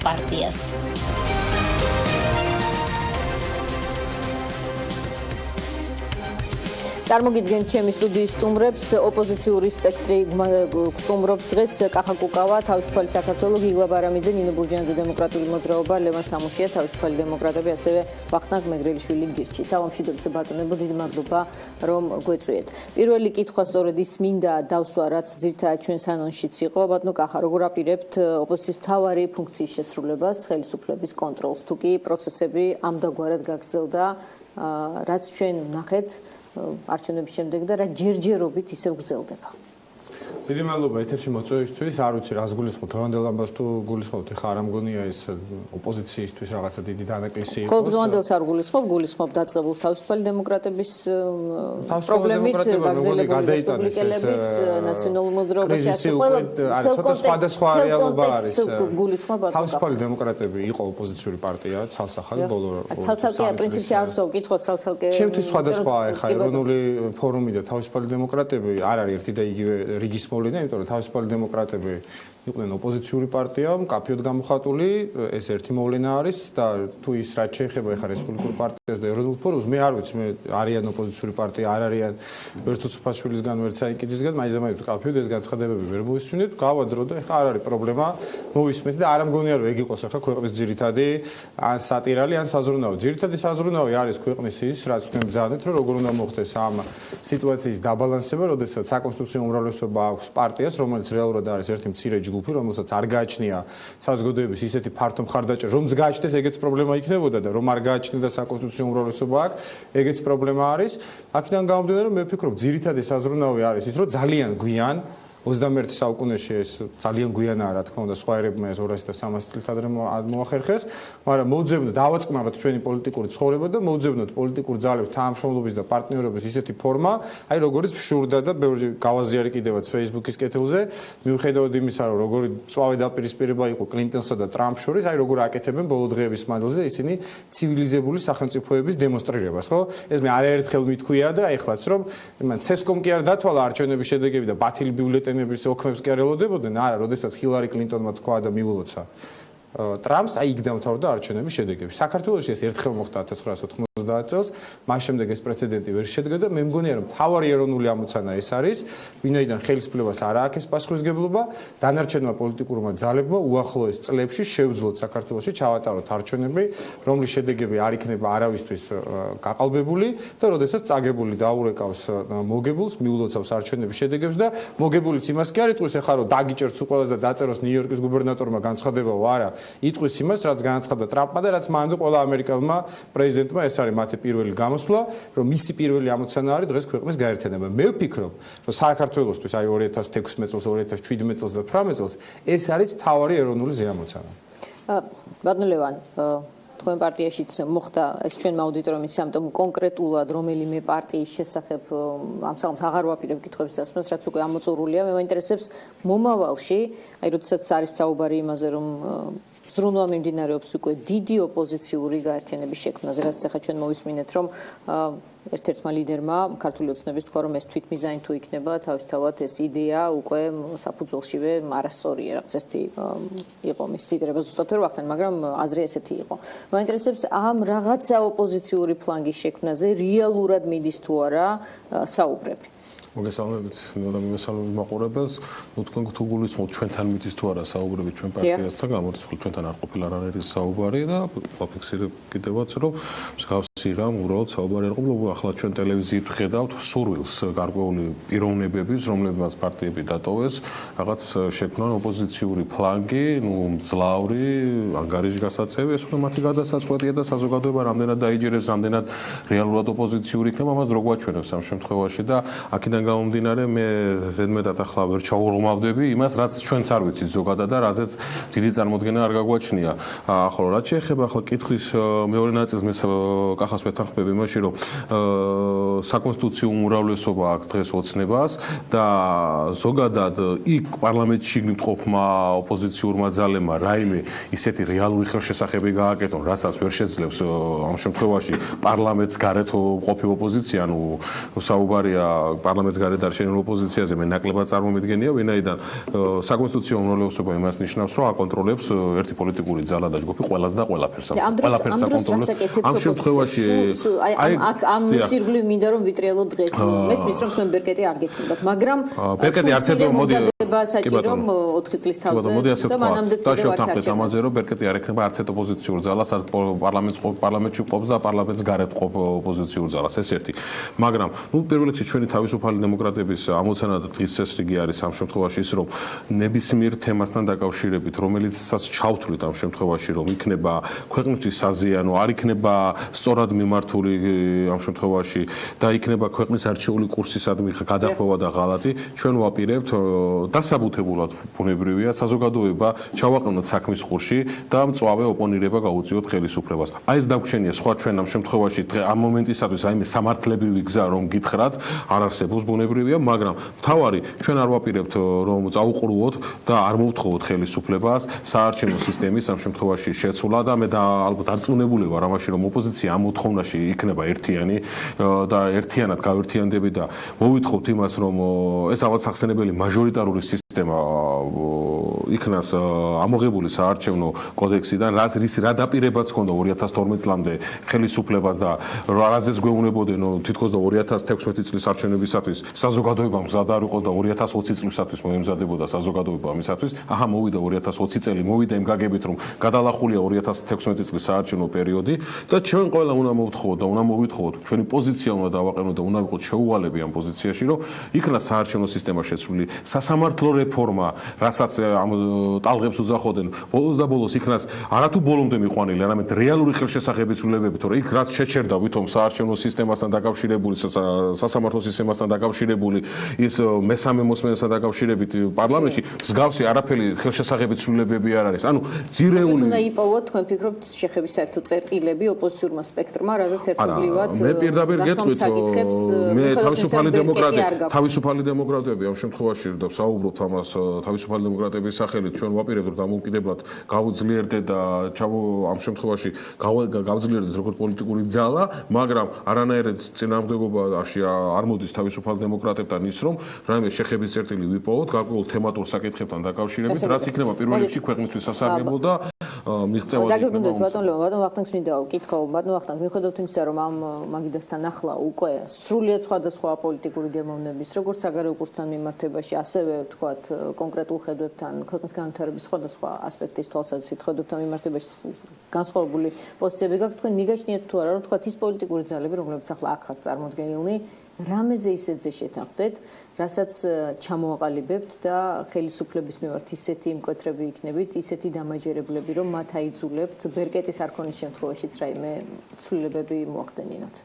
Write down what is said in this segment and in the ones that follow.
პარტიას. წარმოგიდგენთ ჩემი სტუდიის სტუმრებს, ოპოზიციური სპექტრი სტუმრობს დღეს კახა კუკავა, თავისუფალი საქართველო, გიგლა ბარამიძე, ნინო ბურჯანიძე, დემოკრატიული მოძრაობა, ლევან სამუშია, თავისუფალი დემოკრატები, ასევე ვახტანგ მეგრელიშვილი გირჩი. სამშვიდობო ბატონებო, დიდი მადლობა რომ გვეწვიეთ. პირველი კითხვა სწორედ ის მინდა დავსვა, რაც ძირითადად ჩვენს ანონსშიც იყო. ბატონო კახა, როგორ აპირებთ ოპოზიციის მთავარი ფუნქციის შესრულებას, ხელისუფლების კონტროლს, თუ კი პროცესები ამდაგვარად გაგრძელდა, რაც ჩვენ ვნახეთ არჩევნების შემდეგ და რა ჯერჯერობით ისევ გრძელდება. დიდი მადლობა ეთერში მოწვევისთვის. არ ვიცი რას გულისხმობთ დღევანდელ ამბავს თუ გულისხმობთ, ეხლა არ ამგონია ეს ოპოზიციისთვის რაღაცა დიდი დანაკლისი იყოს. ხო, დღევანდელს არ გულისხმობ დაწყებულ თავისუფალი დემოკრატების პრობლემით, გაგრძელებული რესპუბლიკელების, ნაციონალური მოძრაობაში ასე ყველა ცოტა სხვადასხვა რეალობა არის. გულისხმობ თავისუფალი დემოკრატები იყო ოპოზიციური პარტია, ცალსახალი ბოლო. ცალსახე პრინციპში არ ვსვავ კითხოს ცალსახე. ჩემთვის სხვადასხვაა ეხლა ეროვნული ფორუმი და თავისუფალი დემოკრატები არ არის ერთი და იგივე რიგის მოვლენა, იმიტომ რომ თავისუფალი დემოკრატები იყვნენ ოპოზიციური პარტია, მკაფიოდ გამოხატული, ეს ერთი მოვლენა არის და თუ ის რაც შეეხება ეხლა რესპუბლიკურ პარტიას და ეროვნულ ფორუმს, მე არ ვიცი, მე არიან ოპოზიციური პარტია, არ არიან ვერც უცფაშვილისგან, ვერც საინკიძისგან, მაინც მკაფიოდ ეს განცხადებები ვერ მოვისმინეთ, გავადრო და ეხლა არ არის პრობლემა, მოვისმენთ და არ ამგონია რომ ეგ იყოს ეხლა ქვეყნის ძირითადი ან სატირალი, ან საზრუნავი. ძირითადი საზრუნავი არის ქვეყნის ის, რაც თქვენ ბრძანეთ, რომ როგორ უნდა მოხდეს ამ სიტუაციის დაბალანსება, როდესაც საკონსტიტუციო უმრავლესობა აქვს პარტიას, რომელიც რეალურად არის ერთი მცირე ჯგუფი, რომელსაც არ გააჩნია საზოგადოების ისეთი ფართო მხარდაჭერა, რომც გააჩნდეს, ეგეც პრობლემა იქნებოდა და რომ არ გააჩნდა საკონსტიტუციო უმრავლესობა აქვს, ეგეც პრობლემა არის. აქედან გამომდინარე, მე ვფიქრობ, ძირითადი საზრუნავი არის ის, რომ ძალიან გვიან 21 საუკუნეში ეს ძალიან გვიანაა, რა თქმა უნდა, სხვა ერებმა ეს 200 და 300 წლით ადრე მოახერხეს, მაგრამ მოვძებნოთ, დავაწყნაროთ ჩვენი პოლიტიკური ცხოვრება და მოვძებნოთ პოლიტიკურ ძალებს თანამშრომლობის და პარტნიორობის ისეთი ფორმა, აი როგორიც ფშურდა და ბევრი გავაზიარი კიდევაც Facebook-ის კეთილზე, მიუხედავად იმისა, რომ როგორი წვავე დაპირისპირება იყო კლინტონსა და ტრამპს შორის, აი როგორ აკეთებენ ბოლო დღეების მანძილზე ისინი ცივილიზებული სახელმწიფოების დემონსტრირებას, ხო? ეს მე არაერთხელ მithქვია და ეხლაც რომ იმან CESCOM კი არ დათვალა არჩევნების შედეგები და ბათილი ბიულეტენი ოქმებს კი არ ელოდებოდნენ, არა, როდესაც ჰილარი კლინტონმა თქვა და მიულოცა ტრამპს, აი იქ დამთავრდა არჩევნების შედეგები. საქართველოში ეს ერთხელ მოხდა 1990 წელს, მას შემდეგ ეს პრეცედენტი ვერ შედგა და მე მგონია რომ მთავარი ეროვნული ამოცანა ეს არის, ვინაიდან ხელისუფლებას არ აქვს პასუხისმგებლობა, დანარჩენმა პოლიტიკურმა ძალებმა უახლოეს წლებში შევძლოთ საქართველოში ჩავატაროთ არჩევნები, რომლის შედეგები არ იქნება არავისთვის გაყალბებული და როდესაც წაგებული დაურეკავს მოგებულს, მიულოცავს არჩევნების შედეგებს და მოგებულიც იმას კი არ იტყვის, ახლა რომ დაგიჭერს უყველას და დაწეროს ნიუ-იორკის გუბერნატორმა განცხადებაო, არა, იტყვის იმას, რაც განაცხადა ტრამპმა და რაც მანამდე ყველა ამერიკელმა პრეზიდენტმა, ეს არის მათი პირველი გამოსვლა, რომ მისი პირველი ამოცანა არის დღეს ქვეყნის გაერთიანება. მე ვფიქრობ, რომ საქართველოსთვის აი 2016 წელს, 2017 წელს და 2018 წელს ეს არის მთავარი ეროვნული ზეამოცანა. ბატონო ლევან, თქვენ პარტიაშიც მოხდა ეს ჩვენმა აუდიტორიუმის ამიტომ კონკრეტულად რომელიმე პარტიის შესახებ ამ საღამოს აღარ ვაპირებ კითხვებს დასმას, რაც უკვე ამოწურულია. მე მაინტერესებს მომავალში, აი როდესაც არის საუბარი იმაზე, რომ ზრუნვა მიმდინარეობს უკვე დიდი ოპოზიციური გაერთიანების შექმნაზე, რაც ახლა ჩვენ მოვისმინეთ, რომ ერთ-ერთმა ლიდერმა ქართული ოცნების თქვა, რომ ეს თვითმიზანი თუ იქნება, თავისთავად ეს იდეა უკვე საფუძველშივე არასწორია, რაღაც ესეთი იყო მის წინდრება, ზუსტად ვერ ვახტენ, მაგრამ აზრი ესეთი იყო. მაინტერესებს ამ რაღაცა ოპოზიციური ფლანგის შექმნაზე რეალურად მიდის თუ არა საუბრები. მოგესალმებით, ნორა მოგესალმებით მაყურებელს. ნუ თქვენ თუ გულისხმობთ ჩვენთან მიდის თუ არა საუბრები ჩვენ პარტიასთან, გამორიცხული ჩვენთან არ ყოფილა რა არის საუბარი და ვაფიქსირებ კიდევაც, რომ მსგავსი რამ უბრალოდ საუბარი არ ყოფილა, ახლა ჩვენ ტელევიზიით ვხედავთ სურვილს გარკვეული პიროვნებების, რომლებმაც პარტიები დატოვეს, რაღაც შექმნან ოპოზიციური ფლანგი, ნუ მძლავრი, ანგარიშგასაწევი, ეს უკვე მათი გადასაწყვეტია და საზოგადოება რამდენად დაიჯერებს, რამდენად რეალურად ოპოზიციური იქნება, მას რო გვაჩვენებს ამ შემთხვევაში და აქედან გამომდინარე მე ზედმეტად ახლა ვერ ჩაურღმავდები იმას, რაც ჩვენც არ ვიცით ზოგადად და რაზეც დიდი წარმოდგენა არ გაგვაჩნია. ახლა რაც შეეხება ახლა კითხვის მეორე ნაწილს მე კახას ვეთანხმები იმაში, რომ საკონსტიტუციო უმრავლესობა აქვს დღეს ოცნებას და ზოგადად იქ პარლამენტში შიგნით ყოფმა ოპოზიციურმა ძალებმა რაიმე ისეთი რეალური ხელშესახები გააკეთონ, რასაც ვერ შეძლებს ამ შემთხვევაში პარლამენტს გარეთ ყოფი ოპოზიცია, ანუ საუბარია პარლამენტს გარეთ არჩენილ ოპოზიციაზე, მე ნაკლებად წარმომიდგენია, ვინაიდან საკონსტიტუციო უმრავლესობა იმას ნიშნავს, რომ აკონტროლებს ერთი პოლიტიკური ძალა და ჯგუფი ყველას და ყველაფერს. ყველაფერს აკონტროლებს. ამ შემთხვევაში ამ სირგლივ მინდა რომ ვიტრიალო დღეს მესმის რომ თქვენ ბერკეტი არ გეკნებათ, მაგრამ ბერკეტი არც ერთ მოძებნება საჭირო 4 წლის თავზე და მანამდეც კიდევ არ საჭირო ამაზე რომ ბერკეტი არ ექნება არც ერთ ოპოზიციურ ძალას, არც პარლამენტში ყოფს და პარლამენტს გარეთ ყოფ ოპოზიციურ ძალას, ეს ერთი. მაგრამ პირველ რიგში ჩვენი თავისუფალი დემოკრატების ამოცანა და დღის წესრიგი არის ამ შემთხვევაში ის, რომ ნებისმიერ თემასთან დაკავშირებით, რომელიცაც ჩავთვლით ამ შემთხვევაში, რომ იქნება ქვეყნისთვის საზიანო, არ იქნება სწორად მიმართული ამ შემთხვევაში და იქნება ქვეყნის არჩეული კურსისადმი გადახვევა და ღალატი, ჩვენ ვაპირებთ დასაბუთებულად ბუნებრივია საზოგადოება ჩავაყენოთ საქმის ყურში და მწვავე ოპონირება გაუწიოთ ხელისუფლებას. აი ეს დაგვრჩენია სხვა ჩვენ ამ შემთხვევაში ამ მომენტისათვის რაიმე სამართლებრივი გზა რომ გითხრათ, არ არსებობს ბუნებრივია, მაგრამ თავარი ჩვენ არ ვაპირებთ რომ წაუყრუოთ და არ მოვთხოვოთ ხელისუფლებას საარჩევნო სისტემის ამ შემთხვევაში შეცვლა და მე და ალბათ არწმუნებული ვარ ამაში რომ ოპოზიცია ამ მოთხოვნაში იქნება ერთიანი და ერთიანად გავერთიანდები და მოვითხოვთ იმას რომ ეს ალბათ სახსენებელი მაჟორიტარული სისტემა იქნას ამოღებული საარჩევნო კოდექსიდან რა დაპირებაც ჰქონდა 2012 წლამდე ხელისუფლებას და რაზეც გვეუბნებოდნენ თითქოს და 2016 წლის არჩევნებისათვის საზოგადოება მზად არ იყოს და 2020 წლისათვის მოემზადებოდა საზოგადოება ამისათვის აჰა მოვიდა 2020 წელი მოვიდა იმ გაგებით რომ გადალახულია 2016 წლის საარჩევნო პერიოდი და ჩვენ ყველა უნდა მოვთხოვოთ და უნდა მოვითხოვოთ ჩვენი პოზიცია უნდა დავაყენოთ და უნდა ვიყოთ შეუვალები ამ პოზიციაში რომ იქნას საარჩევნო სისტემა შეცვლილი სასამართლო რეფორმა რასაც ამ ტალღებს უძახოდნენ ბოლოს და ბოლოს იქნას არათუ ბოლომდე მიყვანილი არამედ რეალური ხელშესახების ცვლილებები თორე იქ რაც შეჩერდა ვითომ საარჩევნო სისტემასთან დაკავშირებული სასამართლო სისტემასთან დაკავშირებული ის მესამე მოსმენასთან დაკავშირებით პარლამენტში მსგავსი არაფერი ხელშესახების ცვლილებები არ არის ანუ ძირეული უნდა იპოვოთ თქვენ ფიქრობთ შეხების საერთო წერტილები ოპოზიციურმა სპექტრმა რაზეც ერთობლივად მე პირდაპირ გეტყვით მე თავისუფალი დემოკრატები ამ შემთხვევაში და საუბრობთ ამას თავისუფალი დემოკრატების სახელით ჩვენ ვაპირებთ რომ დამოუკიდებლად გავუძლიერდეთ და ამ შემთხვევაში გავუძლიერდეთ როგორც პოლიტიკური ძალა მაგრამ არანაირად წინააღმდეგობაში არ მოდის თავისუფალი დემოკრატებთან ის რომ რაიმე შეხების წერტილი ვიპოვოთ გარკვეულ თემატურ საკითხებთან დაკავშირებით რაც იქნება პირველ რიგში ქვეყნისთვის სასარგებლო და მიღწევადი დაგებრუნდეთ ბატონო ვახტანგს მინდა ვკითხო ბატონო ვახტანგ მიხედავთ იმისა რომ ამ მაგიდასთან ახლა უკვე სრულიად სხვადასხვა პოლიტიკური გემოვნების როგორც საგარეო კურსთან მიმართებაში ასევე ვთქვათ კონკრეტულ ხედვებთან ქვეყნის განვითარების სხვადასხვა ასპექტის თვალსაზრისით ხედვებთან მიმართებაში განსხვავებული პოზიციები გაქვთ თქვენ მიგაჩნიათ თუ არა რომ ვთქვათ ის პოლიტიკური ძალები რომლებიც ახლა აქ ხართ წარმოდგენილნი რამეზე ისეთზე შეთანხმდეთ რასაც ჩამოაყალიბებთ და ხელისუფლების მიმართ ისეთი მკვეთრები იქნებით, ისეთი დამაჯერებლები, რომ მათ აიძულებთ ბერკეტის არქონის შემთხვევაშიც რაიმე ცვლილებები მოახდენინოთ.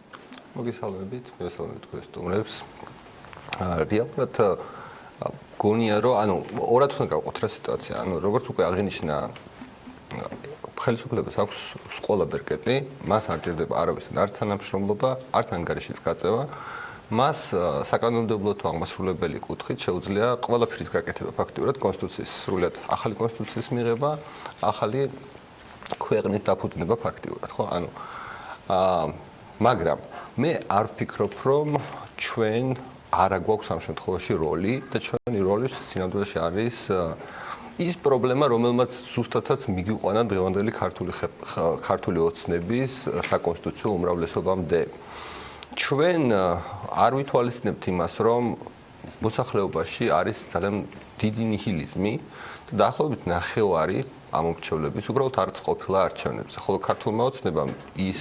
მოგესალმებით, თქვენ სტუმრებს. რეალურად გონია რომ ანუ ორად უნდა გავყოთ რა სიტუაცია. ანუ როგორც უკვე აღინიშნა ხელისუფლებას აქვს სკოლა ბერკეტი, მას არ ჭირდება არავისთან არც თანამშრომლობა, არც ანგარიშის გაწევა. მას საკანონმდებლო თუ აღმასრულებელი კუთხით შეუძლია ყველაფრის გაკეთება ფაქტიურად კონსტიტუციის სრულად ახალი კონსტიტუციის მიღება, ახალი ქვეყნის დაფუძნება ფაქტიურად, ხო? ანუ მაგრამ მე არ ვფიქრობ, რომ ჩვენ არა გვაქვს ამ შემთხვევაში როლი და ჩვენი როლი სინამდვილეში არის ის პრობლემა, რომელმაც ზუსტადაც მიგიყვანა დღევანდელი ქართული ოცნების საკონსტიტუციო უმრავლესობამდე. ჩვენ არ ვითვალისწინებთ იმას, რომ მოსახლეობაში არის ძალიან დიდი ნიჰილიზმი და დაახლოებით ნახევარი ამომრჩევლების უბრალოდ არც ყოფილა არჩევნებზე. ხოლო ქართულმა ოცნებამ ის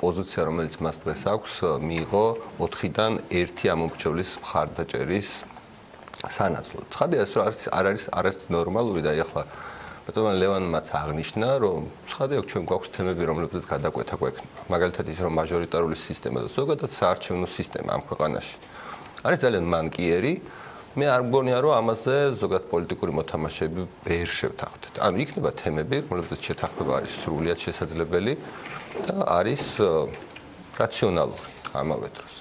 პოზიცია, რომელიც მას დღეს აქვს, მიიღო 4-დან 1 ამომრჩევლის მხარდაჭერის სანაცვლოდ. ცხადია, ეს არ არის ნორმალური და ახლა ბატონო ლევანმაც აღნიშნა, რომ ცხადია, ჩვენ გვაქვს თემები, რომლებზეც გადაკვეთა გვექნება. მაგალითად ის, რომ მაჟორიტარული სისტემა და ზოგადად საარჩევნო სისტემა ამ ქვეყანაში არის ძალიან მანკიერი. მე არ მგონია, რომ ამაზე ზოგადად პოლიტიკური მოთამაშეები ვერ შევთანხმდეთ. ანუ იქნება თემები, რომლებზეც შეთანხმება არის სრულიად შესაძლებელი. და არის რაციონალური ამავე დროს.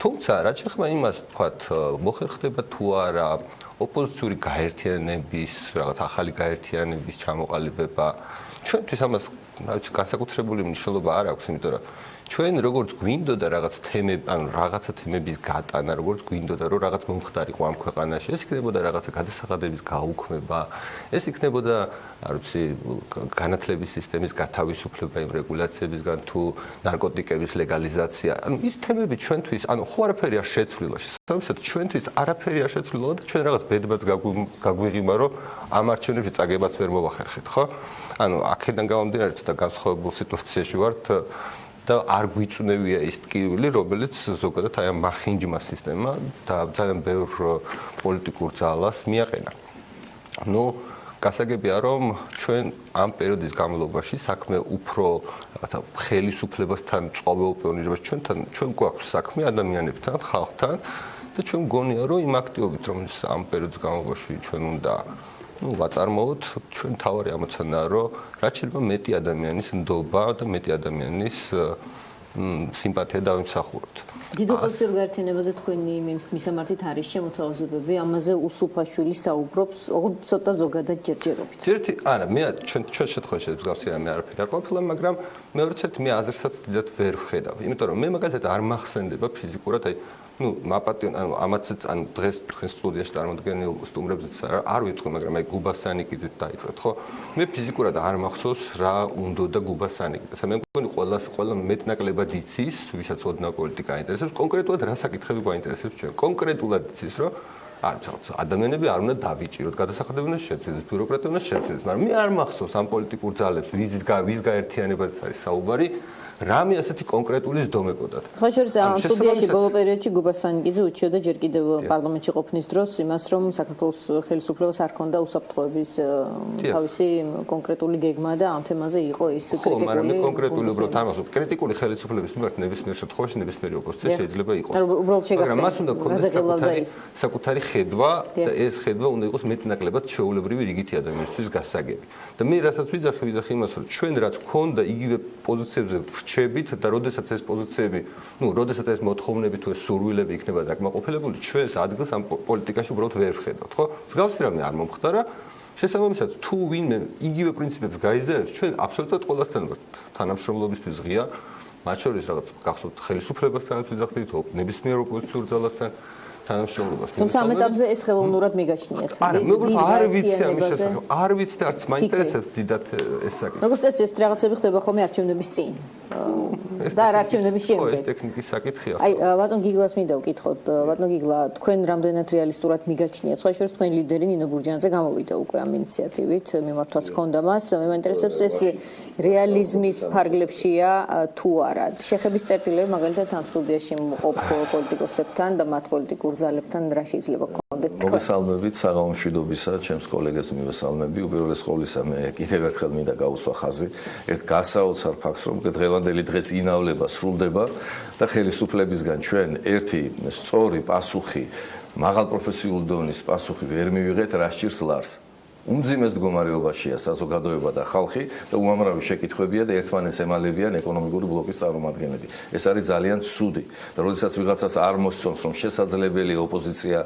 თუმცა რაც შეეხება იმას, თქვათ, მოხერხდება თუ არა ოპოზიციური გაერთიანების, რაღაც ახალი გაერთიანების ჩამოყალიბება, ჩვენთვის ამას განსაკუთრებული მნიშვნელობა არ აქვს, იმიტომ რომ ჩვენ როგორც გვინდოდა რაღაც თემები, ანუ რაღაცა თემების გატანა, როგორც გვინდოდა რომ რაღაც მომხდარიყო ამ ქვეყანაში, ეს იქნებოდა რაღაცა გადასახადების გაუქმება, ეს იქნებოდა, არ ვიცი, განათლების სისტემის გათავისუფლება იმ რეგულაციებისგან თუ ნარკოტიკების ლეგალიზაცია. ანუ ის თემები ჩვენთვის, ანუ ხო არაფერი არ შეცვლილა, შესაბამისად ჩვენთვის არაფერი არ შეცვლილა და ჩვენ რაღაც ბედბაც გაგვიღიმა, რომ ამ არჩევნებში წაგებაც ვერ მოვახერხეთ, ხო? ანუ აქედან გამომდინარე ცოტა განსხვავებულ სიტუაციაში ვართ და არ გვიწუნევია ის ტკივილი, რომელიც ზოგადად აი ამ მახინჯმა სისტემა და ძალიან ბევრ პოლიტიკურ ძალას მიაყენა. ნუ გასაგებია რომ ჩვენ ამ პერიოდის განმავლობაში საქმე უფრო რაღაცა ხელისუფლებასთან წვავეულ პიონერებას ჩვენ გვაქვს საქმე ადამიანებთან, ხალხთან და ჩვენ მგონია რომ იმ აქტივობით რომელიც ამ პერიოდის განმავლობაში ჩვენ უნდა ვაწარმოოთ, ჩვენ თავარი ამოცანაა რომ რაც შეიძლება მეტი ადამიანის ნდობა და მეტი ადამიანის სიმპათია დავიმსახუროთ. დიდ ოპოზიციურ გაერთიანებაზე თქვენი მისამართით არის შემოთავაზებები, ამაზე უსუფაშვილი საუბრობს, ოღონდ ცოტა ზოგადად ჯერჯერობით. არა, მე ჩვენ შემთხვევაში მსგავსი რამე არაფერი არ ყოფილა, მაგრამ მეორე ერთ მე აზრსაც დიდად ვერ ვხედავ. იმიტომ რომ მე მაგალითად არ მახსენდება ფიზიკურად, აი მაპატიონ, ამაც დღეს თქვენ სტუდიაში წარმოდგენილ სტუმრებზეც არ ვიტყვი, მაგრამ აი გუბასანიკიძით დაიწყეთ, ხო? მე ფიზიკურად არ მახსოვს რა უნდა გუბასანიკიძე. მე მგონი ყველა მეტნაკლებად იცის, ვისაც ოდნავ პოლიტიკა აინტერესებს, კონკრეტულად რა საკითხები გვაინტერესებს ჩვენ. კონკრეტულად იცის, რომ ადამიანები არ უნდა დავიჭიროთ, გადასახადები უნდა შეცვლილდეს, ბიუროკრატია უნდა შეცვლილდეს, მაგრამ მე არ მახსოვს ამ პოლიტიკურ ძალებს, ვის გაერთიანებაზეც არის საუბარი. რამე ასეთი კონკრეტული ზდომებოდათ. ხო, შორის ამ სტუდიაში ბოლო პერიოდში გუბასანიკიძე უჩიოდა ჯერ კიდევ პარლამენტში ყოფნის დროს იმას, რომ საქართველოს ხელისუფლებას არ ჰქონდა უსაფრთხოების თავისი კონკრეტული გეგმა და ამ თემაზე იყო ის კრიტიკული. ხო, მაგრამ მე კონკრეტული უბრალოდ არ მახსოვს. კრიტიკული ხელისუფლების მიმართ ნებისმიერ შემთხვევაში ნებისმიერი ოპოზიცია შეიძლება იყოს. მაგრამ მას უნდა ქონდეს საკუთარი ხედვა და ეს ხედვა უნდა იყოს მეტნაკლებად ჩვეულებრივი რიგითი ადამიანისთვის გასაგები. და მე რასაც ვიძახი იმას, რომ ჩვენ რაც ქონდა იგივე პოზიციებზე ვრჩებით და როდესაც ეს პოზიციები, როდესაც ეს მოთხოვნები თუ ეს სურვილები იქნება დაკმაყოფილებული, ჩვენს ადგილს ამ პოლიტიკაში უბრალოდ ვერ ვხედავთ, ხო? მსგავსი რამე არ მომხდარა. შესაბამისად, თუ ვინმე იგივე პრინციპებს გაიზარებს, ჩვენ აბსოლუტურად ყველასთან ვართ თანამშრომლობისთვის ღია, მათ შორის რაღაც გახსოვთ ხელისუფლებასთანაც ვიძახდით, ნებისმიერ ოპოზიციურ ძალასთან თანამშრომლობას. თუმცა ამ ეტაპზე ეს ხელოვნურად მიგაჩნიათ. არა, მე უბრალოდ არ ვიცი ამის შესახებ. არ ვიცი და არც მაინტერესებს დიდად ეს საკითხი. როგორც წესი ეს რაღაცები ხდება ხოლმე არჩევნების წინ. და არჩევნების შემდეგ. ხო, ეს ტექნიკის საკითხია. აი, ბატონ გიგლას მინდა ვკითხოთ. ბატონ გიგლა, თქვენ რამდენად რეალისტურად მიგაჩნიათ? სხვა შორის თქვენი ლიდერი ნინო ბურჯანიძე გამოვიდა უკვე ამ ინიციატივით, მიმართვაც ჰქონდა მას. მე მაინტერესებს ეს რეალიზმის ფარგლებშია თუ არა. შეხების წერტილები მაგალითად ამ სტუდიაში მყოფ პოლიტიკოსებთან და მათ პოლიტიკურ ძალებთან რა შეიძლება გქონდეთ? მოგესალმებით საღამომშვიდობისა, ჩემს კოლეგებს მივესალმები. უპირველეს ყოვლისა მე კიდევ ერთხელ მინდა გავუსვა ხაზი ერთ გასაოცარ ფაქტს, რომ დღევანდელი დღე წინავლება სრულდება და ხელისუფლებისგან ჩვენ ერთი სწორი პასუხი, მაღალპროფესიული დონის პასუხი ვერ მივიღეთ, რა სჭირს ლარს. უმძიმეს მდგომარეობაშია საზოგადოება და ხალხი და უამრავი შეკითხვებია და ერთმანეთს ემალებიან ეკონომიკური ბლოკის წარმომადგენლები. ეს არის ძალიან ცუდი. და როდესაც ვიღაცას არ მოსწონს, რომ შესაძლებელია ოპოზიცია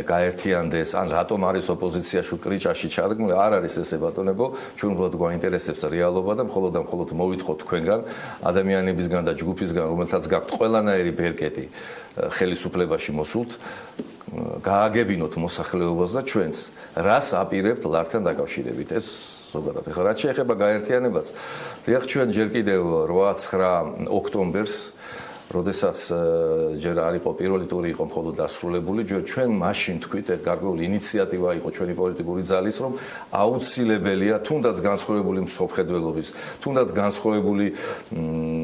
გაერთიანდეს, ან რატომ არის ოპოზიციაში კრიჭაში ჩადგმული, არ არის ესე ბატონებო, ჩვენ უბრალოდ გვაინტერესებს რეალობა და მხოლოდ და მხოლოდ მოვითხოვთ თქვენგან, ადამიანებისგან და ჯგუფისგან, რომელთაც გაქვთ ყველანაირი ბერკეტი ხელისუფლებაში მოსულთ, გააგებინოთ მოსახლეობას და ჩვენს რას აპირებთ ლართან დაკავშირებით ეს ზოგადად. ეხლა რაც შეეხება გაერთიანებას, დიახ ჩვენ ჯერ კიდევ 8-9 ოქტომბერს როდესაც ჯერ არ იყო პირველი ტური იყო მხოლოდ დასრულებული, ჩვენ მაშინ თქვით, გარკვეული ინიციატივა იყო ჩვენი პოლიტიკური ძალის, რომ აუცილებელია თუნდაც განსხვავებული მსოფლმხედველობის, თუნდაც განსხვავებული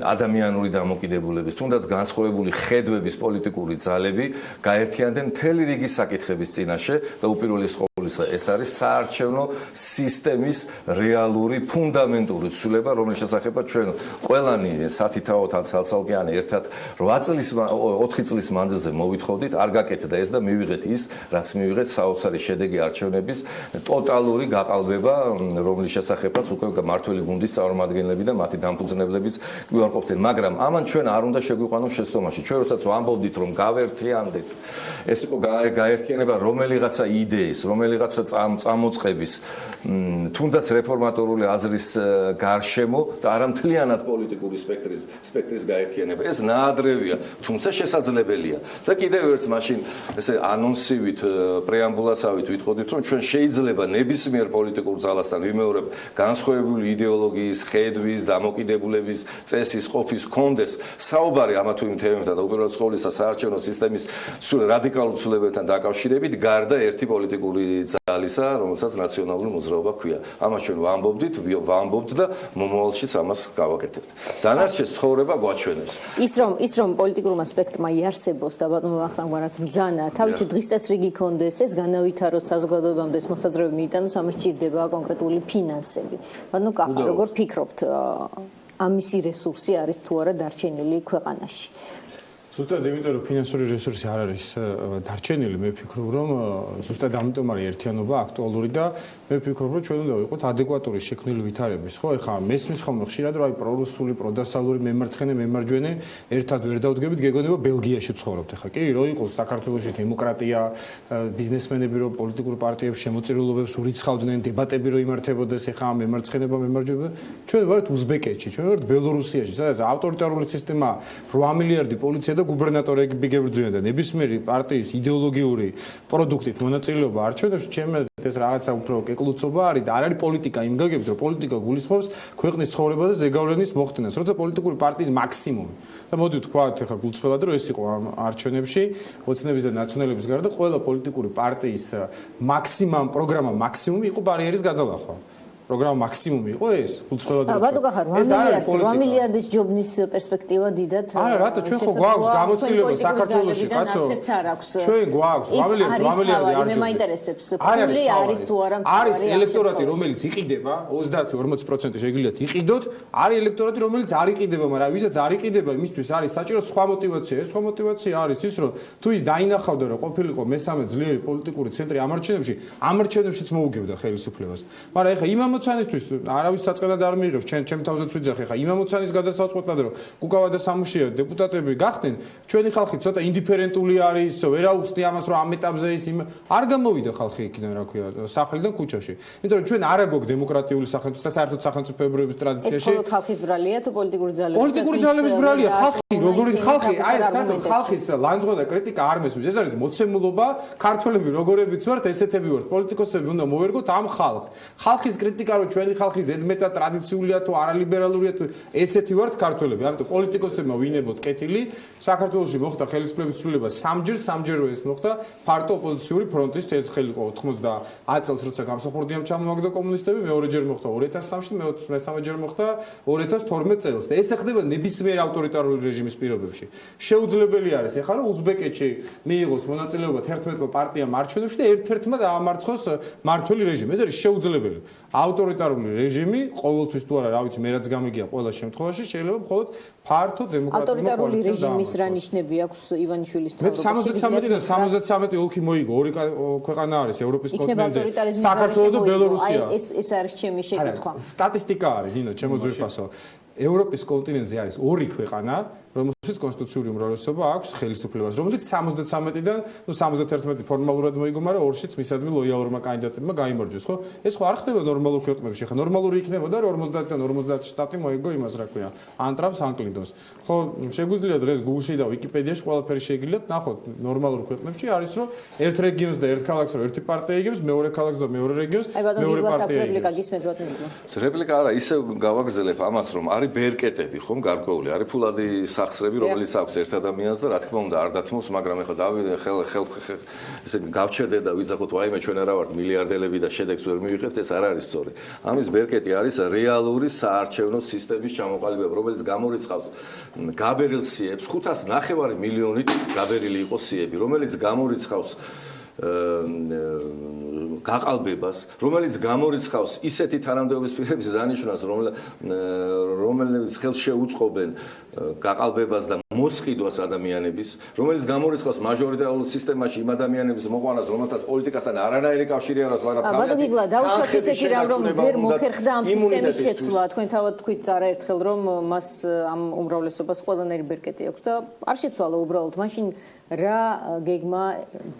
ადამიანური დამოკიდებულების, თუნდაც განსხვავებული ხედვების პოლიტიკური ძალები გაერთიანდნენ მთელი რიგი საკითხების წინაშე და უპირველეს ყოვლისა ეს არის საარჩევნო სისტემის რეალური ფუნდამენტური ცვლილება, რომლის შესახებაც ჩვენ ყველანი სათითაოდ ან ცალ-ცალკეანი ერთად 8 წლის 4 წლის მანძილზე მოვითხოვდით, არ გაკეთდა ეს და მივიღეთ ის, რაც მივიღეთ საოცარი შედეგი არჩევნების ტოტალური გაყალბება, რომლის შესახებაც უკვე მართველი გუნდის წარმომადგენლები და მათი დამფუძნებლებიც გვიარყოფდნენ, მაგრამ ამან ჩვენ არ უნდა შეგვიყვანოს შეცდომაში. ჩვენ როდესაც ვამბობდით, რომ გავერთიანდეთ, ეს იყო გაერთიანება რომელიღაცა იდეის, რომელიღაცა წამოწყების, თუნდაც რეფორმატორული აზრის გარშემო და არა მთლიანად პოლიტიკური სპექტრის გაერთიანება. ეს ნაადრევია, თუმცა შესაძლებელია. და კიდევ ერთ მაშინ ესე ანონსივით, პრეამბულასავით ვიტყოდით, რომ ჩვენ შეიძლება ნებისმიერ პოლიტიკურ ძალასთან ვიმეორებ განსხვავებული იდეოლოგიის, ხედვის, დამოკიდებულების, წესის, ყოფის კონდეს საუბარი ამა თუ იმ თემებთან და უპირველეს ყოვლისა საარჩევნო სისტემის რადიკალურ ცვლილებებთან დაკავშირებით გარდა ერთი პოლიტიკური ძალისა, რომელსაც ნაციონალური მოძრაობა ჰქვია. ამას ჩვენ ვამბობთ და მომავალშიც ამას გავაკეთებთ. დანარჩენ ცხოვრება გვაჩვენებს. ის რომ პოლიტიკურმა სპექტრმა იარსებოს და ბატონო ახლა ბრძანა, თავისი დღის წესრიგი კონდეს, ეს განავითაროს საზოგადოებამდე ეს მოსაზრებები მიიტანოს, ამას ჭირდება კონკრეტული ფინანსები. ბატონო კახა, როგორ ფიქრობთ, ამისი რესურსი არის თუ არა დარჩენილი ქვეყანაში? ზუსტად იმიტომ რომ ფინანსური რესურსი არ არის დარჩენილი, მე ვფიქრობ რომ ზუსტად ამიტომ არის ერთიანობა აქტუალური და მე ვფიქრობ რომ ჩვენ უნდა ვიყოთ ადეკვატური შექმნილი ვითარების, ხო? ეხლა მესმის ხოლმე ხშირად რომ აი პრორუსული, პროდასალური, მემარცხენე, მემარჯვენე ერთად ვერ დავდგებით, გეგონება ბელგიაში ვცხოვრობთ ეხლა. კი, რომ იყოს საქართველოში დემოკრატია, ბიზნესმენები რომ პოლიტიკურ პარტიებს შემოწირულობებს ურიცხავდნენ, დებატები რომ იმართებოდეს ეხლა მემარცხენება, მემარჯვენე. ჩვენ ვართ უზბეკეთში, ჩვენ ვართ ბელორუსიაში, სადაც ავტორიტარული სისტემა 8 მილიარდი პოლიცია და გუბერნატორები გებრძვიან და ნებისმიერი პარტიის იდეოლოგიური პროდუქტით მონაწილეობა არჩევნებში, ჩემს ეს რაღაცა უფრო კეკლუცობა არის და არ არის პოლიტიკა იმ გაგებით, რომ პოლიტიკა გულისხმობს ქვეყნის ცხოვრებაზე ზეგავლენის მოხდენას, როცა პოლიტიკური პარტიის მაქსიმუმი. და მოდი ვთქვათ ახლა გულწრფელად, რომ ეს იყო ამ არჩევნებში, ოცნების და ნაციონალების გარდა ყველა პოლიტიკური პარტიის პროგრამა მაქსიმუმი იყო ბარიერის გადალახვა. პროგრამა მაქსიმუმი იყო ეს, გულწრფელად. ბატონო კახა, 8 მილიარდის ჯობნის პერსპექტივა დიდად. არა, რატო ჩვენ ხო გვაქვს გამოცდილება საქართველოში, კაცო. ჩვენ გვაქვს 8 მილიარდი არ მე მაინტერესებს, ფული არის თუ არა? არის ელექტორატი, რომელიც იყიდება, 30-40% შეგიძლიათ იყიდოთ, არის ელექტორატი, რომელიც არ იყიდება, მაგრამ ვისაც არ იყიდება, იმისთვის არის საჭირო სხვა мотиваცია. ეს სხვა мотиваცია არის ის, რომ თუ ის დაინახავდა, რომ ყოფილიყო მესამე ძლიერი პოლიტიკური ცენტრი ამ არჩევნებშიც მოუგებდა ხელისუფლებას. მაგრამ ეხლა იმ ამოცანისთვის არავის საწყენად არ მიიღებს, ჩემ თავზეც ვიძახ ეხლა იმ ამოცანის გადასაწყვეტად, რომ კუკავა და სამუშია დეპუტატები გახდნენ, ჩვენი ხალხი ცოტა ინდიფერენტული არის, ვერ აუხსნი ამას, რომ ამ ეტაპზე ის არ გამოვიდა ხალხი იქიდან, რა ქვია, სახლიდან ქუჩაში. იმიტომ რომ ჩვენ არა გვაქვს დემოკრატიული სახელმწიფო, საერთოდ სახელმწიფოებრიობის ტრადიციაში. ეს მხოლოდ ხალხის ბრალია თუ პოლიტიკური ძალების? პოლიტიკური ძალების ბრალია, როგორი ხალხი, აი საერთოდ ხალხის ლანძღვა და კრიტიკა არ მესმის. ეს არის მოცემულობა, ქართველები როგორებიც ვართ, ესეთები ვართ. პოლიტიკოსები უნდა მოვერგოთ ამ ხალხს. ხალხის კრიტიკა რომ ჩვენი ხალხი ზედმეტად ტრადიციულია თუ არალიბერალურია თუ ესეთი ვართ ქართველები. ამიტომ პოლიტიკოსებმა ვინებოთ კეთილი. საქართველოში მოხდა ხელისუფლების ცვლილება სამჯერ ეს მოხდა ფარტო ოპოზიციური ფრონტის ხელი იყო 90 წელს როცა გამსახურდიამ ჩამოაგდა კომუნისტები, მეორეჯერ მოხდა 2003-ში, მესამეჯერ მოხდა 2012 წელს და ეს ხდება ნებისმიერ ავტორიტარული რეჟიმის პირობებში. შეუძლებელი არის ეხლა რომ უზბეკეთში მიიღოს მონაწილეობა 11 პარტიამ არჩევნებში და ერთ-ერთმა დაამარცხოს მართველი რეჟიმი. ეს არის შეუძლებელი. ავტორიტარული რეჟიმი ყოველთვის თუ არა, რა ვიცი, მე რაც გამიგია ყველა შემთხვევაში შეიძლება მხოლოდ ფართო დემოკრატიული ავტორიტარული რეჟიმის რა ნიშნები აქვს ივანიშვილის მთავრობაში? 73-დან 73 ოლქი მოიგო, ორი ქვეყანა არის ევროპის კონტინენტზე, საქართველო და ბელორუსია. ეს არის ჩემი შეკითხვა. სტატისტიკა არის, ნინო, ჩემო ძვირფასო. ევროპის კონტინენტზე არის ორი ქვეყანა, რომელშიც კონსტიტუციური უმრავლესობა აქვს ხელისუფლებას, რომელშიც 73-დან 71 ფორმალურად მოიგო, მაგრამ ორშიც მისადმი ლოიალურმა კანდიდატებმა გაიმარჯვეს, ხო? ეს ხო არ ხდება ნორმალურ ქვეყნებში, ხო? ნორმალური იქნებოდა, რომ 50-დან 50 შტატი მოიგო იმას, რა ქვია, ან ტრამპს, ან კლინტონს. ხო, შეგვიძლია დღეს Google-ში და Wikipediaში ყველაფერი შეგიძლიათ ნახოთ, ნორმალურ ქვეყნებში არის, რომ ერთ რეგიონს და ერთ ქალაქს რომ ერთი პარტია იგებს, მეორე ქალაქს და მეორე რეგიონს მეორე პარტია იგებს. რეპლიკა არა, ისე გავაგზელებ ამას, რომ არის ბერკეტები, ხომ, გარკვეული, არის ფულადი სახსრები, რომელიც აქვს ერთ ადამიანს და რა თქმა უნდა არ დათმობს, მაგრამ ეხლა დავიდე ესე გავჩერდე და ვიძახოთ, ვაიმე, ჩვენ არა ვართ მილიარდელები და შედეგს ვერ მივიღებთ, ეს არ არის სწორი. ამის ბერკეტი არის რეალური საარჩევნო სისტემის ჩამოყალიბება, რომელიც გამორიცხავს გაბერილ სიებს, 590 მილიონით გაბერილი იყო სიები, რომელიც გამორიცხავს გაყალბებას, რომელიც გამორიცხავს ისეთი თანამდებობის პირების დანიშვნას, რომლებიც ხელს შეუწყობენ გაყალბებას და მოსყიდვას ადამიანების, რომელიც გამორიცხავს მაჟორიტარულ სისტემაში იმ ადამიანების მოყვანას, რომელთაც პოლიტიკასთან არანაირი კავშირი არ აქვს, მაგრამ ბატონო გიგლა, დაუშვათ ისეთი რამ, რომ ვერ მოხერხდა ამ სისტემის შეცვლა. თქვენ თავად თქვით არაერთხელ, რომ მას ამ უმრავლესობას ყველანაირი ბერკეტი აქვს და არ შეცვალა უბრალოდ. მაშინ რა გეგმა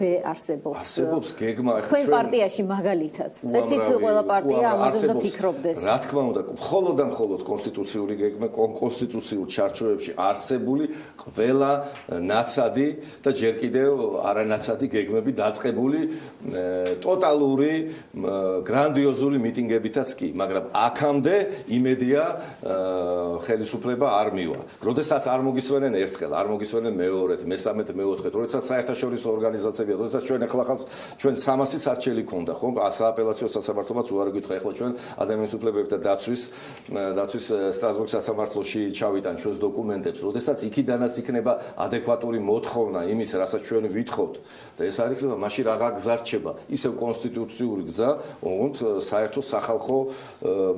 B არსებობს? არსებობს გეგმა ახლა თქვენ პარტიაში მაგალითად. წესით ყველა პარტია ამაზე უნდა ფიქრობდეს. რა თქმა უნდა, მხოლოდ და მხოლოდ კონსტიტუციური გეგმა, კონსტიტუციურ ჩარჩოებში არსებული ყველა ნაცადი და ჯერ კიდევ არანაცადი გეგმები დაწყებული ტოტალური გრანდიოზული მიტინგებითაც კი, მაგრამ აქამდე იმედია ხელისუფლება არ მივა. როდესაც არ მოგისმენენ ერთხელ, არ მოგისმენენ მეორედ, მესამედ, მეოთხედ, როდესაც საერთაშორისო ორგანიზაციებია, როდესაც ჩვენ ახლახანს ჩვენ 300-იც არჩელი ქონდა, ხო? სააპელაციო სასამართლოც უარი გითხრა, ახლა ჩვენ ადამიანის უფლებებთა დაცვის სტრასბურგის სასამართლოში ჩავიტან ჩვენს დოკუმენტებს, როდესაც იქიდანაც იქნება ადეკვატური მოთხოვნა იმის, რასაც ჩვენ ვითხოვთ და ეს არ იქნება, მაშინ რა გზა რჩება? ისევ კონსტიტუციური გზა, ოღონდ საერთო სახალხო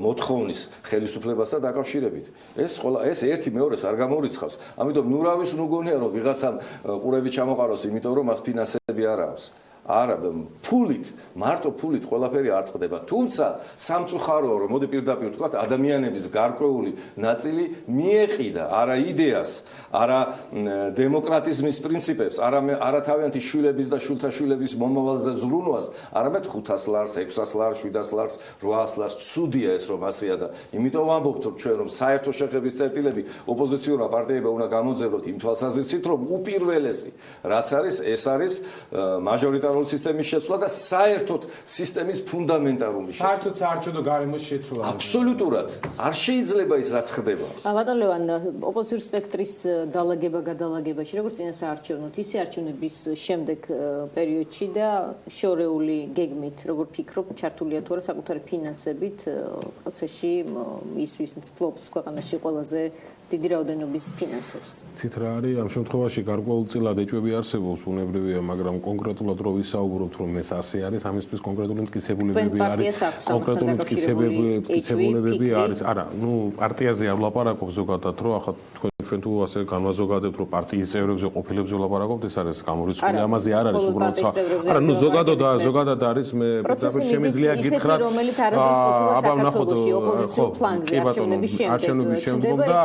მოთხოვნის ხელისუფლებასთან დაკავშირებით. ეს ერთი მეორეს არ გამორიცხავს. ამიტომ ნუ რავის ნუ გონია რომ ვიღაცამ ყურები ჩამოყაროს, იმიტომ რომ მას ფინანსები არ აქვს. არა, ფულით, მარტო ფულით ყველაფერი არ წყდება. თუმცა სამწუხაროა, რომ მოდი პირდაპირ ვთქვათ, ადამიანების გარკვეული ნაწილი მიეყიდა არა იდეას, არა დემოკრატიზმის პრინციპებს, არა თავიანთი შვილების და შვილთა შვილების მომავალზე ზრუნვას, არამედ 500 ლარს, 600 ლარს, 700 ლარს, 800 ლარს. ცუდია ეს რომ ასეა და იმიტომ ვამბობთ ჩვენ რომ საერთო შეხების წერტილები ოპოზიციურმა პარტიებმა უნდა გამოძებნოთ იმ თვალსაზრისით, რომ უპირველესი რაც არის, ეს არის მაჟორიტარული სისტემის შეცვლა და საერთოდ სისტემის ფუნდამენტალური შეცვლა. საერთოდ საარჩევნო გარემოს შეცვლა. აბსოლუტურად. არ შეიძლება ის რაც ხდება. ბატონ ლევან, ოპოზიციური სპექტრის დალაგება გადალაგებაში, როგორც წინა საარჩევნოთ, ისე არჩევნების შემდეგ პერიოდში და შორეული გეგმით, როგორ ფიქრობ, ჩართულია თუ არა საკუთარი ფინანსებით პროცესში ის ვინც ფლობს ქვეყანაში ყველაზე დიდი რაოდენობის ფინანსებს. ცით რა არის ამ შემთხვევაში გარკვეულწილად ეჭვები არსებობს, ბუნებრივია, მაგრამ კონკრეტულად რო ვისაუბროთ, რომ ეს ასე არის, ამისთვის კონკრეტული მტკიცებულებები არის. კონკრეტული მტკიცებულებები არის. არა, ნუ პარტიაზე არ ვლაპარაკობ ზოგადად, რომ ახლა ჩვენ თუ ასე განვაზოგადებთ, რომ პარტიის წევრებზე ყოფილებზე ვლაპარაკობთ, ეს არის გამორიცხული, ამაზე არ არის უბრალოდ. არა, ნუ ზოგადად არის, მე პირდაპირ შემიძლია გითხრათ, რომელიც არასდროს ყოფილა საქართველოში ოპოზიციურ ფლანგზე არჩევნების შემდეგ და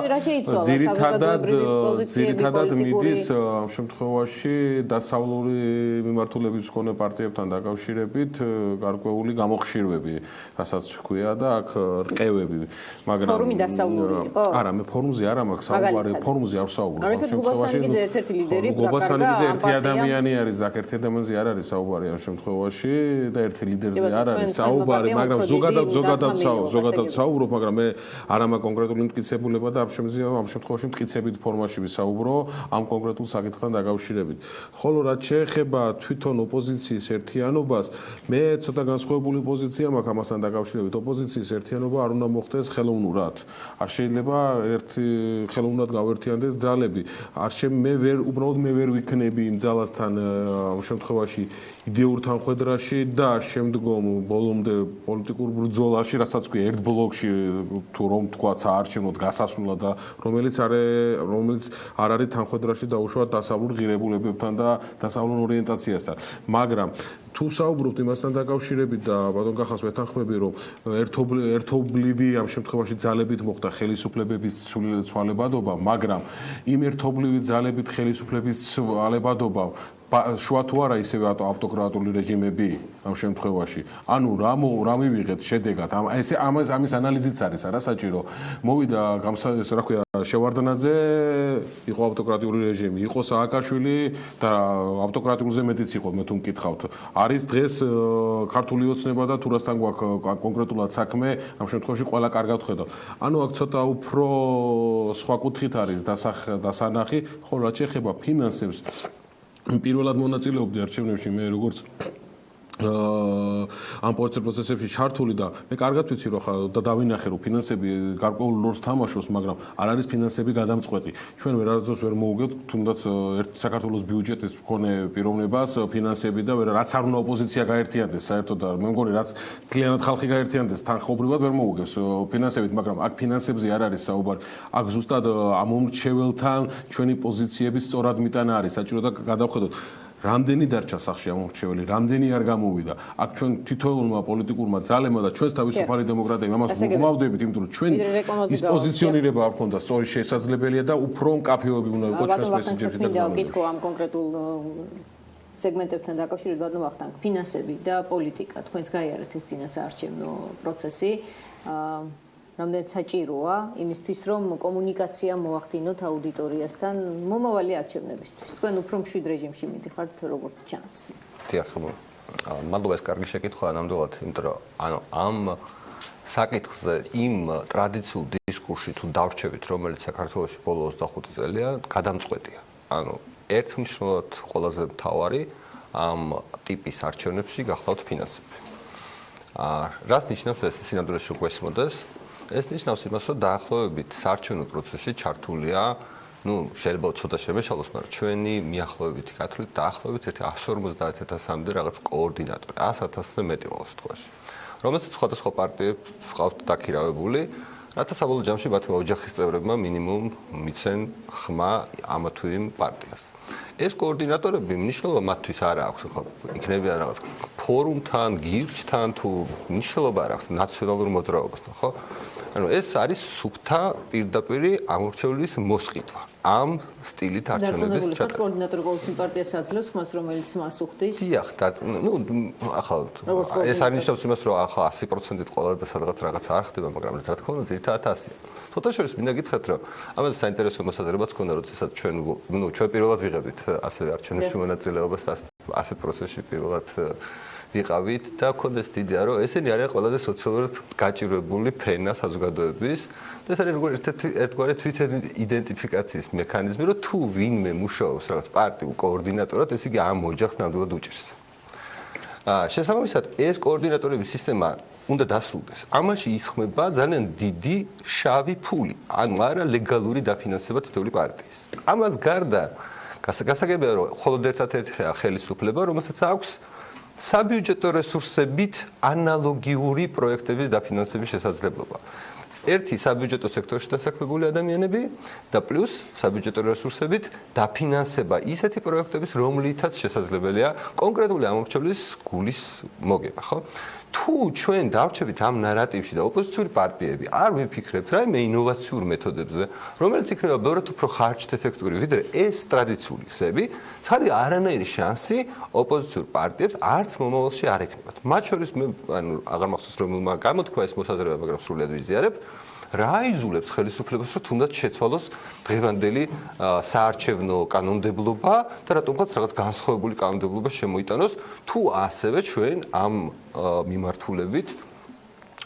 ძირითადად მიდის ამ შემთხვევაში დასავლური მიმართულების მქონე პარტიებთან დაკავშირებით გარკვეული გამოხშირვები, რასაც ვქვია და აქ რყევები, მაგრამ ფორუმი დასავლური იყო? არა, მე ფორუმზე არ მაქვს საუბარი, ფორუმზე არ ვსაუბრობ. ამ შემთხვევაში ერთ-ერთი ლიდერი გულბასანიძე ერთი ადამიანი არის, აქ ერთი ადამიანზე არ არის საუბარი ამ შემთხვევაში და ერთი ლიდერზე არ არის საუბარი, მაგრამ ზოგადად საუბრობ, მაგრამ მე არ მაქვს კონკრეტული მტკიცებულება და ამ შემთხვევაში მტკიცებით ფორმაში ვისაუბრო ამ კონკრეტულ საკითხთან დაკავშირებით. ხოლო რაც შეეხება თვითონ ოპოზიციის ერთიანობას, მე ცოტა განსხვავებული პოზიცია მაქვს ამასთან დაკავშირებით. ოპოზიციის ერთიანობა არ უნდა მოხდეს ხელოვნურად. არ შეიძლება ერთი ხელოვნურად გავერთიანდეს ძალები. უბრალოდ მე ვერ ვიქნები იმ ძალასთან ამ შემთხვევაში იდეურ თანხვედრაში და შემდგომ ბოლომდე პოლიტიკურ ბრძოლაში, რასაც ქვია ერთ ბლოკში თუ რომ თქვა საარჩევნოდ გასასვლელად და რომელიც არ არის თანხვედრაში დაუშვათ დასავლურ ღირებულებებთან და დასავლურ ორიენტაციასთან. მაგრამ თუ საუბრობთ იმასთან დაკავშირებით და ბატონ კახას ვეთანხმები, რომ ერთობლივი ამ შემთხვევაში ძალებით მოხდა ხელისუფლებების ცვალებადობა, მაგრამ იმ ერთობლივი ძალებით ხელისუფლების ცვალებადობა შუა თუ არა ისევე ავტოკრატიული რეჟიმები ამ შემთხვევაში. ანუ რა მივიღეთ შედეგად? ამის ანალიზიც არის არასაჭირო. მოვიდა რა ქვია შევარდნაძე, იყო ავტოკრატიული რეჟიმი, იყო სააკაშვილი და ავტოკრატიულზე მეტიც იყო, მე თუ მკითხავთ. არის დღეს ქართული ოცნება და თუ რასთან გვაქვს კონკრეტულად საქმე, ამ შემთხვევაში ყველა კარგად ხედავ. ანუ აქ ცოტა უფრო სხვა კუთხით არის დასანახი, ხოლო რაც შეეხება ფინანსებს, პირველად მონაწილეობდი არჩევნებში მე როგორც ამ პროცესებში ჩართული და მე კარგად ვიცი რომ და დავინახე რომ ფინანსები გარკვეულ როლს თამაშობს, მაგრამ არ არის ფინანსები გადამწყვეტი. ჩვენ ვერასდროს ვერ მოუგებთ თუნდაც საქართველოს ბიუჯეტის მქონე პიროვნებას ფინანსები და რაც არ უნდა ოპოზიცია გაერთიანდეს საერთოდ და მე მგონი რაც ძალიანად ხალხი გაერთიანდეს თანხმობრივად ვერ მოუგებს ფინანსებით, მაგრამ აქ ფინანსებზე არ არის საუბარი. აქ ზუსტად ამ მომრჩეველთან ჩვენი პოზიციების სწორად მიტანა არის საჭირო და გადავხედოთ რამდენი დარჩა სახში ამორჩეველი, რამდენი არ გამოვიდა. აქ ჩვენ თითოეულმა პოლიტიკურმა ძალებმა და ჩვენს თავისუფალი დემოკრატიამ ამას მოგვავდებით, იმიტომ რომ ჩვენ ის პოზიციონირება არ ქონდა სწორი შესაძლებელია და უფრო მკაფიოები უნდა იყოს ჩვენს მესიჯებში და გზავნილებში. ამ კონკრეტულ სეგმენტებთან დაკავშირებით ბატონო ვახტანგ, ფინანსები და პოლიტიკა, თქვენც გაიარეთ ეს წინასაარჩევნო პროცესი. რამდენად საჭიროა იმისთვის, რომ კომუნიკაცია მოახდინოთ აუდიტორიასთან მომავალი არჩევნებისთვის. თქვენ უფრო მშვიდ რეჟიმში მიდიხართ, როგორც ჩანს. დიახ, მადლობა, ეს კარგი შეკითხვაა ნამდვილად, იმიტომ რომ ამ საკითხზე იმ ტრადიციულ დისკურსში თუ დავრჩებით, რომელიც საქართველოში ბოლო 25 წელია გადამწყვეტია. ერთმნიშვნელად ყველაზე მთავარი ამ ტიპის არჩევნებში გახლავთ ფინანსები. რას ნიშნავს ეს სინამდვილეში გვესმოდეს? ეს ნიშნავს იმას, რომ დაახლოებით საარჩევნო პროცესში ჩართულია, შეიძლება ცოტა შემეშალოს, მაგრამ ჩვენი მიახლოებითი გათვლით დაახლოებით 150,000-მდე რაღაც კოორდინატორი, 100,000-ზე მეტი ყოველ შემთხვევაში. რომელსაც სხვადასხვა პარტიებს ჰყავთ დაქირავებული, რათა საბოლოო ჯამში მათი ოჯახის წევრებმა მინიმუმ მიცენ ხმა ამა თუ იმ პარტიას. ეს კოორდინატორები მნიშვნელობა მათთვის არ აქვს, ხო, იქნებიან რაღაც ფორუმთან, გირჩთან თუ მნიშვნელობა არ აქვს ნაციონალურ მოძრაობასთან, ხო? ეს არის სუფთა პირდაპირი ამორჩევლის მოსყიდვა. ამ სტილით არჩევნების ჩატარება. კოორდინატორი ყოველთვის პარტიას აძლევს ხმას, რომელიც მას უხდის. დიახ, ახლა ეს არ ნიშნავს იმას, რომ ახლა 100%-ით ყველა და სადღაც რაღაც არ ხდება, მაგრამ რა თქმა უნდა, ერთადად 100-ია. ცოტა შორის მინდა გითხრათ, რომ ამაზე საინტერესო მოსაზრებაც ქონდა, როდესაც ჩვენ პირველად ვიღებდით ასევე არჩევნებში მონაწილეობას და ასეთ პროცესში პირველად ვიყავით და ქონდეს იდეა, რომ ესენი არიან ყველაზე სოციალურად გაჭირვებული ფენა საზოგადოების და ეს არის ერთგვარი თვითიდენტიფიკაციის მექანიზმი, რომ თუ ვინმე მუშაობს რაღაც პარტიულ კოორდინატორად, ეს იგი ამ ოჯახს ნამდვილად უჭერს. შესაბამისად, ეს კოორდინატორების სისტემა უნდა დასრულდეს. ამაში ისხმება ძალიან დიდი შავი ფული, ანუ არა ლეგალური დაფინანსება თითოეული პარტიის. ამას გარდა გასაგებია, რომ მხოლოდ ერთადერთი ხელისუფლება, რომელსაც აქვს საბიუჯეტო რესურსებით ანალოგიური პროექტების დაფინანსების შესაძლებლობა. ერთი საბიუჯეტო სექტორში დასაქმებული ადამიანები და პლუს საბიუჯეტო რესურსებით დაფინანსება ისეთი პროექტების, რომლითაც შესაძლებელია კონკრეტული ამორჩევლის გულის მოგება, ხო? თუ ჩვენ დავრჩებით ამ ნარატივში და ოპოზიციური პარტიები არ ვიფიქრებთ რაიმე ინოვაციურ მეთოდებზე, რომელიც იქნება ბევრად უფრო ხარჯთეფექტური, ვიდრე ეს ტრადიციული გზები, ცხადი არანაირი შანსი ოპოზიციურ პარტიებს არც მომავალში არ ექნებათ. მათ შორის მე აღარ მახსოვს რომელმა გამოთქვა ეს მოსაზრება, მაგრამ სრულიად ვიზიარებ. რა იზულებს ხელისუფლებას, რომ თუნდაც შეცვალოს დღევანდელი საარჩევნო კანონმდებლობა და რატომღაც რაღაც განსხვავებული კანონმდებლობა შემოიტანოს, თუ ასევე ჩვენ ამ მიმართულებით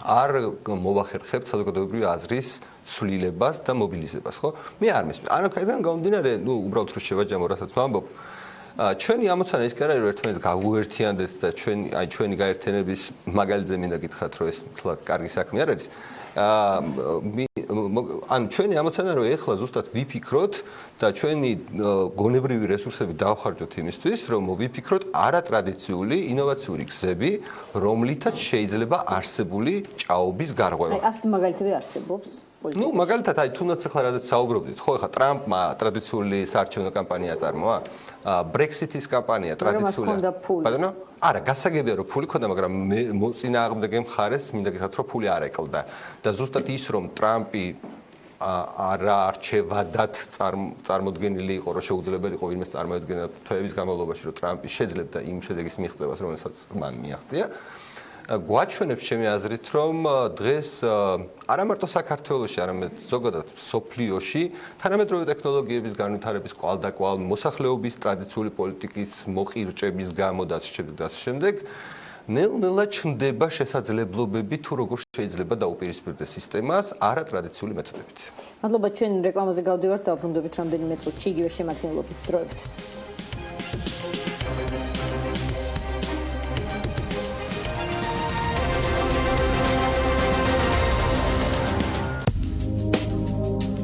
არ მოვახერხებთ საზოგადოებრივი აზრის ცვლილებას და მობილიზებას, ხო? მე არ მესმის. აქედან გამომდინარე, უბრალოდ რო შევაჯამო, რასაც ვამბობ, ჩვენი ამოცანა ის კი არა, რომ ერთმანეთს გავუერთიანდეთ და ჩვენი გაერთიანების მაგალითზე მინდა გითხრათ, რომ ეს თლად კარგი საქმე არ არის. ანუ ჩვენი ამოცანა რომ ეხლა ზუსტად ვიფიქროთ და ჩვენი გონებრივი რესურსები დავხარჯოთ იმისთვის, რომ ვიფიქროთ არატრადიციული ინოვაციური გზები, რომლითაც შეიძლება არსებული ჭაობის გარღვევა. ასეთი მაგალითები არსებობს? მაგალითად, თუნდაც ახლა რაზეც საუბრობდით, ხო, ახლა ტრამპმა ტრადიციული საარჩევნო კამპანია წარმოა, ბრექსიტის კამპანია ტრადიციული. ბატონო, არა, გასაგებია რომ ფული ქონდა, მაგრამ მე მოწინააღმდეგე მხარეს მინდა გითხრათ, რომ ფული არ ეკლდა. და ზუსტად ის რომ ტრამპი არა არჩევადად წარმოდგენილი იყო, რომ შეუძლებელი იყო ვინმეს წარმოედგენა თვეების განმავლობაში, რომ ტრამპი შეძლებდა იმ შედეგის მიღწევას, რომელსაც მან მიაღწია. გვაჩვენებს ჩემი აზრით, რომ დღეს არა მარტო საქართველოში, არამედ ზოგადად მსოფლიოში თანამედროვე ტექნოლოგიების განვითარების კვალდაკვალ, მოსახლეობის ტრადიციული პოლიტიკის მოყირჭების გამო და ასე შემდეგ, ნელ-ნელა ჩნდება შესაძლებლობები თუ როგორ შეიძლება დაუპირისპირდეს სისტემას არატრადიციული მეთოდებით. მადლობა, ჩვენ რეკლამაზე გავდივართ და ვბრუნდებით რამდენიმე წუთში იგივე შემადგენლობით დროებით.